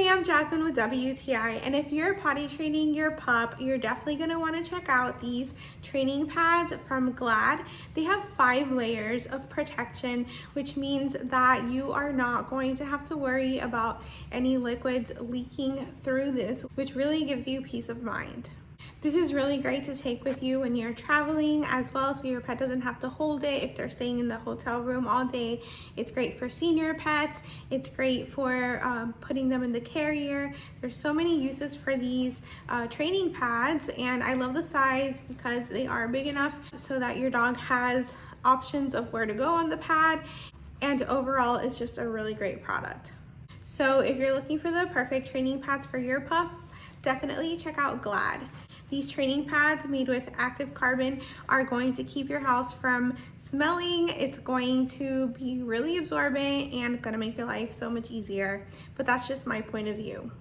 I'm Jasmine with WTI, and if you're potty training your pup, you're definitely going to want to check out these training pads from Glad. They have 5 layers of protection, which means that you are not going to have to worry about any liquids leaking through this, which really gives you peace of mind. This is really great to take with you when you're traveling as well, so your pet doesn't have to hold it if they're staying in the hotel room all day. It's great for senior pets. It's great for putting them in the carrier. There's so many uses for these training pads, and I love the size because they are big enough so that your dog has options of where to go on the pad, and overall it's just a really great product. So if you're looking for the perfect training pads for your pup, definitely check out Glad. These training pads made with active carbon are going to keep your house from smelling. It's going to be really absorbent and gonna make your life so much easier, but that's just my point of view.